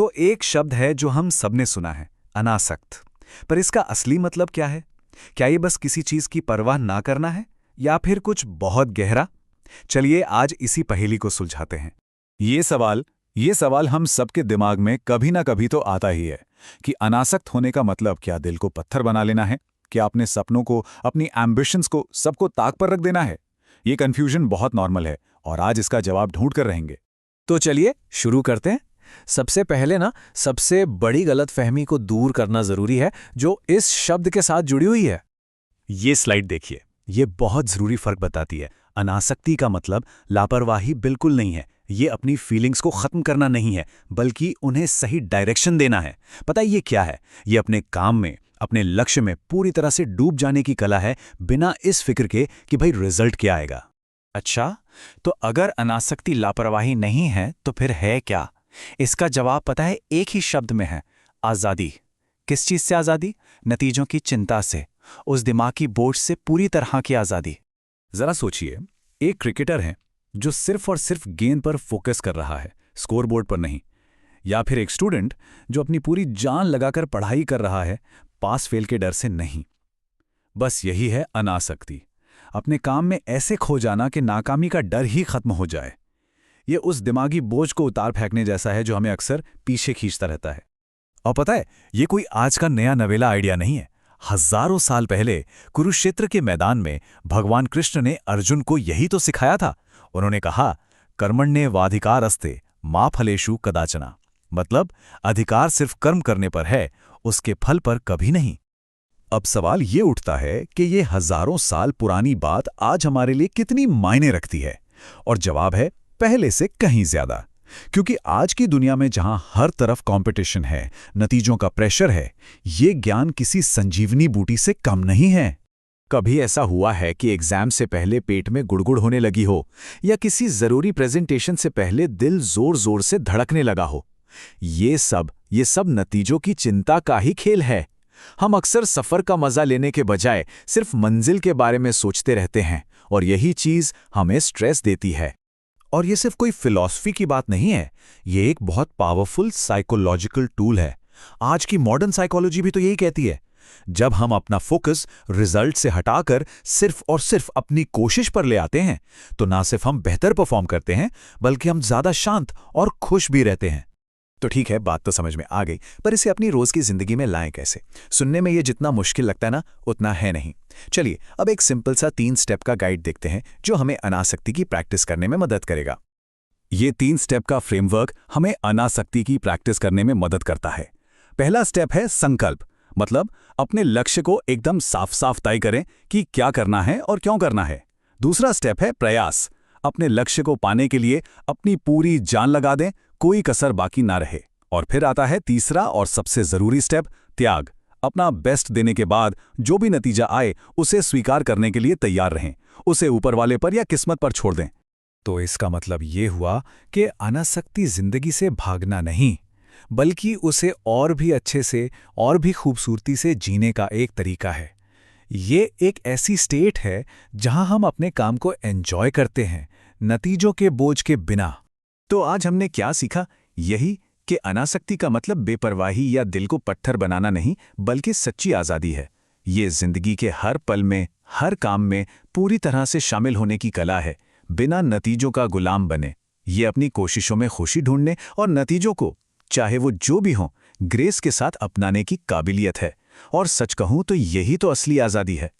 तो एक शब्द है जो हम सबने सुना है, अनासक्त। पर इसका असली मतलब क्या है? क्या ये बस किसी चीज की परवाह ना करना है, या फिर कुछ बहुत गहरा? चलिए आज इसी पहेली को सुलझाते हैं। ये सवाल हम सबके दिमाग में कभी ना कभी तो आता ही है कि अनासक्त होने का मतलब क्या दिल को पत्थर बना लेना है? क्या अपने सपनों को, अपनी एम्बिशंस को, सबको ताक पर रख देना है? ये कंफ्यूजन बहुत नॉर्मल है और आज इसका जवाब ढूंढ कर रहेंगे। तो चलिए शुरू करते हैं। सबसे पहले सबसे बड़ी गलतफहमी को दूर करना जरूरी है जो इस शब्द के साथ जुड़ी हुई है। ये स्लाइड देखिए, ये बहुत जरूरी फर्क बताती है। अनासक्ति का मतलब लापरवाही बिल्कुल नहीं है। ये अपनी फीलिंग्स को खत्म करना नहीं है, बल्कि उन्हें सही डायरेक्शन देना है। पता है ये क्या है? ये अपने काम में, अपने लक्ष्य में पूरी तरह से डूब जाने की कला है, बिना इस फिक्र के कि भाई रिजल्ट क्या आएगा। अच्छा, तो अगर अनासक्ति लापरवाही नहीं है तो फिर है क्या? इसका जवाब पता है, एक ही शब्द में है, आज़ादी। किस चीज से आज़ादी? नतीजों की चिंता से, उस दिमागी बोझ से पूरी तरह की आज़ादी। जरा सोचिए, एक क्रिकेटर है जो सिर्फ और सिर्फ गेंद पर फोकस कर रहा है, स्कोरबोर्ड पर नहीं। या फिर एक स्टूडेंट जो अपनी पूरी जान लगाकर पढ़ाई कर रहा है, पास फेल के डर से नहीं। बस यही है अनासक्ति, अपने काम में ऐसे खो जाना कि नाकामी का डर ही खत्म हो जाए। ये उस दिमागी बोझ को उतार फेंकने जैसा है जो हमें अक्सर पीछे खींचता रहता है। और पता है, ये कोई आज का नया नवेला आइडिया नहीं है। हजारों साल पहले कुरुक्षेत्र के मैदान में भगवान कृष्ण ने अर्जुन को यही तो सिखाया था। उन्होंने कहा, कर्मण्येवाधिकारस्ते मा फलेषु कदाचन। मतलब अधिकार सिर्फ कर्म करने पर है, उसके फल पर कभी नहीं। अब सवाल ये उठता है कि ये हजारों साल पुरानी बात आज हमारे लिए कितनी मायने रखती है? और जवाब है, पहले से कहीं ज्यादा। क्योंकि आज की दुनिया में जहां हर तरफ कंपटीशन है, नतीजों का प्रेशर है, ये ज्ञान किसी संजीवनी बूटी से कम नहीं है। कभी ऐसा हुआ है कि एग्जाम से पहले पेट में गुड़गुड़ होने लगी हो, या किसी जरूरी प्रेजेंटेशन से पहले दिल जोर जोर से धड़कने लगा हो? ये सब नतीजों की चिंता का ही खेल है। हम अक्सर सफर का मजा लेने के बजाय सिर्फ मंजिल के बारे में सोचते रहते हैं, और यही चीज हमें स्ट्रेस देती है। और ये सिर्फ कोई फिलॉसफी की बात नहीं है, ये एक बहुत पावरफुल साइकोलॉजिकल टूल है। आज की मॉडर्न साइकोलॉजी भी तो यही कहती है। जब हम अपना फोकस रिजल्ट से हटाकर सिर्फ और सिर्फ अपनी कोशिश पर ले आते हैं, तो ना सिर्फ हम बेहतर परफॉर्म करते हैं, बल्कि हम ज्यादा शांत और खुश भी रहते हैं। तो ठीक है, बात तो समझ में आ गई, पर इसे अपनी रोज की जिंदगी में लाएं कैसे? सुनने में ये जितना मुश्किल लगता है ना, उतना है नहीं। चलिए अब एक सिंपल सा 3 स्टेप का गाइड देखते हैं जो हमें अनासक्ति की प्रैक्टिस करने में मदद करेगा। ये 3 स्टेप का फ्रेमवर्क हमें अनासक्ति की प्रैक्टिस करने में मदद करता है। पहला स्टेप है संकल्प, मतलब अपने लक्ष्य को एकदम साफ साफ तय करें कि क्या करना है और क्यों करना है। दूसरा स्टेप है प्रयास, अपने लक्ष्य को पाने के लिए अपनी पूरी जान लगा दें, कोई कसर बाकी ना रहे। और फिर आता है तीसरा और सबसे जरूरी स्टेप, त्याग। अपना बेस्ट देने के बाद जो भी नतीजा आए उसे स्वीकार करने के लिए तैयार रहें, उसे ऊपर वाले पर या किस्मत पर छोड़ दें। तो इसका मतलब ये हुआ कि अनासक्ति जिंदगी से भागना नहीं, बल्कि उसे और भी अच्छे से और भी खूबसूरती से जीने का एक तरीका है। ये एक ऐसी स्टेट है जहां हम अपने काम को एंजॉय करते हैं, नतीजों के बोझ के बिना। तो आज हमने क्या सीखा? यही कि अनासक्ति का मतलब बेपरवाही या दिल को पत्थर बनाना नहीं, बल्कि सच्ची आज़ादी है। ये जिंदगी के हर पल में, हर काम में पूरी तरह से शामिल होने की कला है, बिना नतीजों का गुलाम बने। ये अपनी कोशिशों में खुशी ढूंढने और नतीजों को, चाहे वो जो भी हो, ग्रेस के साथ अपनाने की काबिलियत है। और सच कहूं तो यही तो असली आज़ादी है।